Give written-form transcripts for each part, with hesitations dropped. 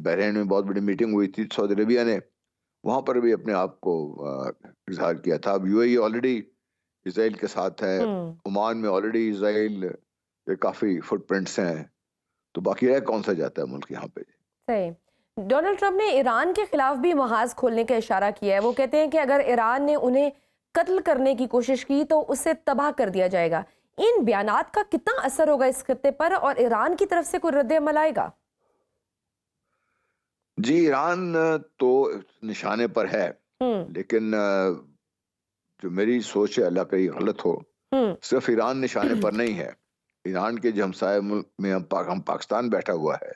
بحرین میں بہت بڑی میٹنگ ہوئی تھی سعودی عربیہ نے، وہاں پر بھی اپنے آپ کو اظہار کیا تھا. اب یو اے ای آلریڈی اسرائیل کے ساتھ ہے، عمان میں آلریڈی اسرائیل کے کافی فٹ پرنٹس ہیں، تو باقی رہ کون سا جاتا ہے ملک یہاں پہ. صحیح. ڈونلڈ ٹرمپ نے ایران کے خلاف بھی محاذ کھولنے کا اشارہ کیا ہے. وہ کہتے ہیں کہ اگر ایران نے انہیں قتل کرنے کی کوشش کی تو اسے تباہ کر دیا جائے گا. ان بیانات کا کتنا اثر ہوگا اس خطے پر، اور ایران کی طرف سے کوئی رد عمل آئے گا؟ جی ایران تو نشانے پر ہے، لیکن جو میری سوچ ہے، اللہ کا یہ غلط ہو، صرف ایران نشانے پر نہیں ہے. ایران کے جو ہمسائے ملک میں ہم پاکستان بیٹھا ہوا ہے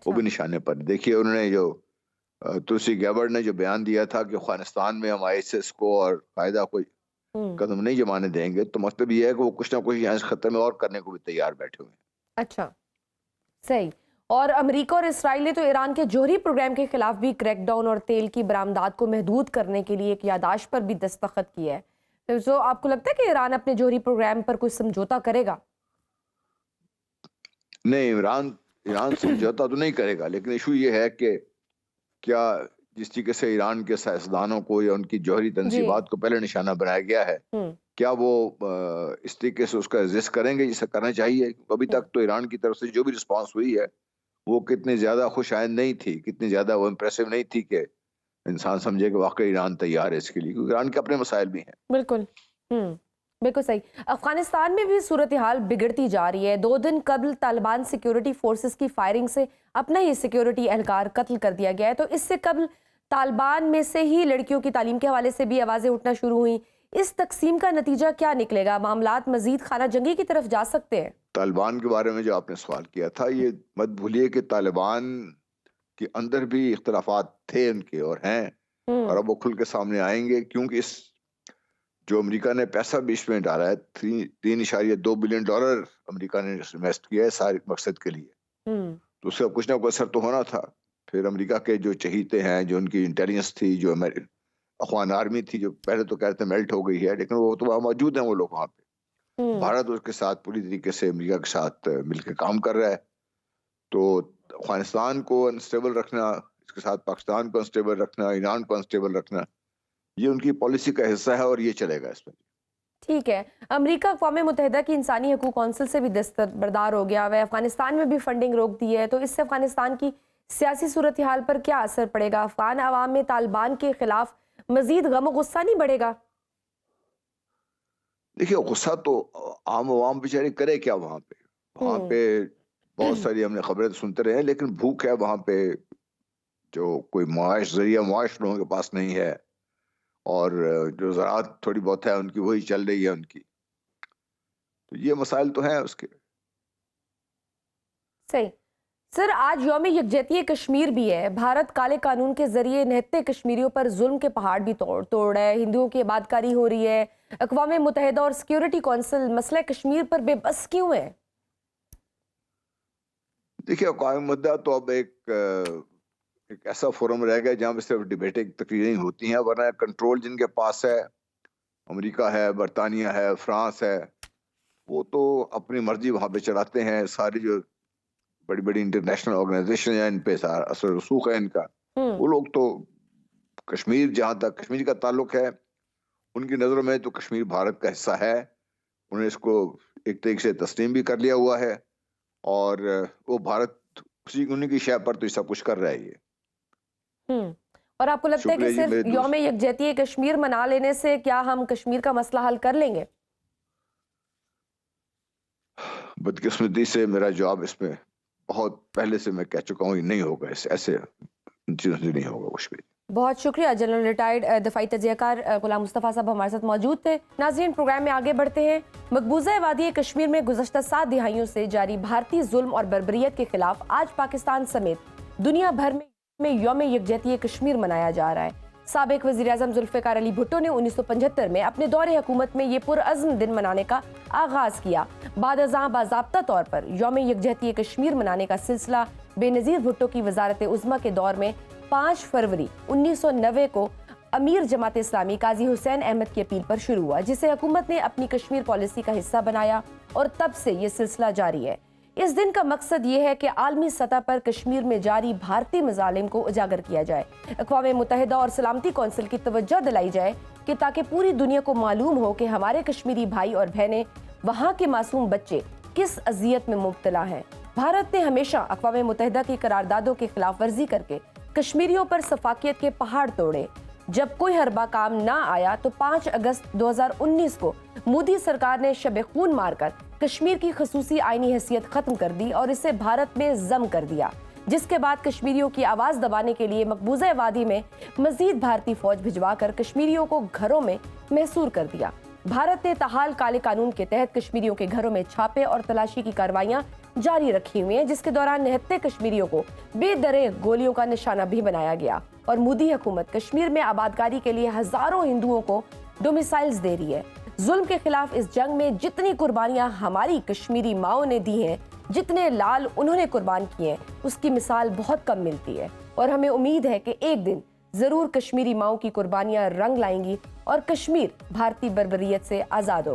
وہ بھی نشانے پر. دیکھیے انہوں نے جو تلسی گیبرڈ نے جو بیان دیا تھا کہ افغانستان میں ہم ISIS کو اور قاعدہ کو قدم نہیں جمانے دیں گے، تو مطلب یہ ہے کہ وہ کچھ نہ کچھ یہاں اس خطے میں اور کرنے کو بھی تیار بیٹھے ہوئے ہیں. اچھا صحیح. اور امریکہ اور اسرائیل نے تو ایران کے جوہری پروگرام کے خلاف بھی کریک ڈاؤن اور تیل کی برآمدات کو محدود کرنے کے لیے ایک یادداشت پر بھی دستخط کیا ہے. تو آپ کو لگتا ہے کہ ایران اپنے جوہری پروگرام پر کوئی سمجھوتا کرے گا؟ نہیں، ایران سمجھوتا تو نہیں کرے گا، لیکن ایشو یہ ہے کہ کیا جس طریقے سے ایران کے سیاستدانوں کو یا ان کی جوہری تنصیبات کو پہلے نشانہ بنایا گیا ہے، کیا وہ اس طریقے سے اس کا ریزسٹ کریں گے جسے کرنا چاہیے؟ ابھی تک تو ایران کی طرف سے جو بھی رسپانس ہوئی ہے وہ کتنی زیادہ خوش آئند نہیں تھی، کتنی زیادہ وہ امپریسو نہیں تھی کہ انسان سمجھے کہ واقعی ایران تیار ہے اس کے لیے، کیونکہ ایران کے اپنے مسائل بھی ہیں. بالکل بالکل صحیح. افغانستان میں بھی صورتحال بگڑتی جا رہی ہے. 2 دن قبل طالبان سیکیورٹی فورسز کی فائرنگ سے اپنا ہی سیکیورٹی اہلکار قتل کر دیا گیا ہے. تو اس سے قبل طالبان میں سے ہی لڑکیوں کی تعلیم کے حوالے سے بھی آوازیں اٹھنا شروع ہوئیں. اس تقسیم کا نتیجہ کیا نکلے گا؟ معاملات مزید خانہ جنگی کی طرف جا سکتے ہیں؟ طالبان کے بارے میں جو آپ نے سوال کیا تھا، یہ مت بھولیے کہ طالبان کے اندر بھی اختلافات تھے ان کے اور ہیں، اور اب وہ کھل کے سامنے آئیں گے، کیونکہ اس جو امریکہ نے پیسہ بیچ میں ڈالا ہے، $3.2 بلین امریکہ نے انویسٹ کیا ہے سارے مقصد کے لیے، تو اس کا کچھ نہ کچھ اثر تو ہونا تھا. پھر امریکہ کے جو چہیتے ہیں، جو ان کی انٹیلیجنس تھی، جو افغان آرمی تھی، جو پہلے تو کہتے ہیں میلٹ ہو گئی ہے، لیکن وہ تو وہاں موجود ہیں وہ لوگ وہاں پہ. بھارت اس کے ساتھ پوری طریقے سے امریکہ کے ساتھ مل کے کام کر رہا ہے. تو افغانستان کو انسٹیبل رکھنا، اس کے ساتھ پاکستان کو انسٹیبل رکھنا، ایران کو انسٹیبل رکھنا، یہ ان کی پالیسی کا حصہ ہے اور یہ چلے گا اس میں. ٹھیک ہے. امریکہ اقوام متحدہ کی انسانی حقوق کونسل سے بھی دستبردار ہو گیا ہے، افغانستان میں بھی فنڈنگ روک دی ہے. تو اس سے افغانستان کی سیاسی صورتحال پر کیا اثر پڑے گا؟ افغان عوام میں طالبان کے خلاف مزید غم و غصہ نہیں بڑھے گا؟ دیکھیے غصہ تو عام عوام بیچارے کرے کیا وہاں پہ بہت ساری ہم نے خبریں سنتے رہے ہیں، لیکن بھوک ہے وہاں پہ، جو کوئی ذریعہ معاش لوگوں کے پاس نہیں ہے، اور جو زراعت تھوڑی بہت ہے ان کی وہی چل رہی ہے ان کی. تو یہ مسائل تو ہیں اس کے. صحیح. سر آج یوم یکجہتی کشمیر بھی ہے. بھارت کالے قانون کے ذریعے نہتے کشمیریوں پر ظلم کے پہاڑ بھی توڑ رہا ہے. ہندوؤں کی آبادکاری ہو رہی ہے. اقوام متحدہ اور سیکیورٹی کونسل مسئلہ کشمیر پر بے بس کیوں ہے؟ دیکھیے اقوام متحدہ تو اب ایک ایسا فورم رہ گیا جہاں پہ صرف ڈیبیٹنگ تقریریں ہوتی ہیں، ورنہ کنٹرول جن کے پاس ہے، امریکہ ہے، برطانیہ ہے، فرانس ہے، وہ تو اپنی مرضی وہاں پہ چلاتے ہیں. ساری جو بڑی بڑی انٹرنیشنل آرگنائزیشن ہیں ان پہ اثر رسوخ ہے ان کا. وہ لوگ تو کشمیر، جہاں تک کشمیر کا تعلق ہے، ان کی نظروں میں تو کشمیر بھارت کا حصہ ہے. انہیں اس کو ایک طریقے سے تسلیم بھی کر لیا ہوا ہے، اور وہ بھارت انہیں کی شے پر تو سب کچھ کر رہا ہے. یہ اور آپ کو لگتا ہے کہ صرف یوم یکجہتی کشمیر منا لینے سے کیا ہم کشمیر کا مسئلہ حل کر لیں گے؟ بدقسمتی سے میرا جواب اس میں بہت پہلے سے میں کہہ چکا ہوں، یہ نہیں ہوگا، ایسے چیزوں سے نہیں ہوگا کچھ بھی. بہت شکریہ. جنرل ریٹائرڈ دفاعی تجزیہ کار غلام مصطفیٰ صاحب ہمارے ساتھ موجود تھے. ناظرین پروگرام میں آگے بڑھتے ہیں. مقبوضہ وادی کشمیر میں گزشتہ 7 دہائیوں سے جاری بھارتی ظلم اور بربریت کے خلاف آج پاکستان سمیت دنیا بھر میں یوم یکجہتی کشمیر منایا جا رہا ہے. سابق وزیر اعظم ذوالفقار علی بھٹو نے 1975 میں اپنے دور حکومت میں یہ پرعزم دن منانے کا آغاز کیا. بعد ازاں باضابطہ طور پر یوم یکجہتی کشمیر منانے کا سلسلہ بے نظیر بھٹو کی وزارت عظمیٰ کے دور میں 5 فروری 1990 کو امیر جماعت اسلامی قاضی حسین احمد کی اپیل پر شروع ہوا، جسے حکومت نے اپنی کشمیر پالیسی کا حصہ بنایا، اور تب سے یہ سلسلہ جاری ہے. اس دن کا مقصد یہ ہے کہ عالمی سطح پر کشمیر میں جاری بھارتی مظالم کو اجاگر کیا جائے، اقوام متحدہ اور سلامتی کونسل کی توجہ دلائی جائے کہ تاکہ پوری دنیا کو معلوم ہو کہ ہمارے کشمیری بھائی اور بہنیں، وہاں کے معصوم بچے کس اذیت میں مبتلا ہیں۔ بھارت نے ہمیشہ اقوام متحدہ کی قراردادوں کی خلاف ورزی کر کے کشمیریوں پر سفاکیت کے پہاڑ توڑے۔ جب کوئی حربہ کام نہ آیا تو 5 اگست 2019 کو مودی سرکار نے شب خون مار کر کشمیر کی خصوصی آئینی حیثیت ختم کر دی اور اسے بھارت میں ضم کر دیا، جس کے بعد کشمیریوں کی آواز دبانے کے لیے مقبوضہ وادی میں مزید بھارتی فوج بھجوا کر کشمیریوں کو گھروں میں محصور کر دیا۔ بھارت نے تاحال کالے قانون کے تحت کشمیریوں کے گھروں میں چھاپے اور تلاشی کی کارروائیاں جاری رکھی ہوئی ہیں، جس کے دوران نہتے کشمیریوں کو بے درے گولیوں کا نشانہ بھی بنایا گیا، اور مودی حکومت کشمیر میں آبادکاری کے لیے ہزاروں ہندوؤں کو ڈومیسائلز دے رہی ہے۔ ظلم کے خلاف اس جنگ میں جتنی قربانیاں ہماری کشمیری ماؤں نے دی ہیں، جتنے لال انہوں نے قربان کیے ہیں، اس کی مثال بہت کم ملتی ہے، اور ہمیں امید ہے کہ ایک دن ضرور کشمیری ماؤں کی قربانیاں رنگ لائیں گی اور کشمیر بھارتی بربریت سے آزاد ہوگا۔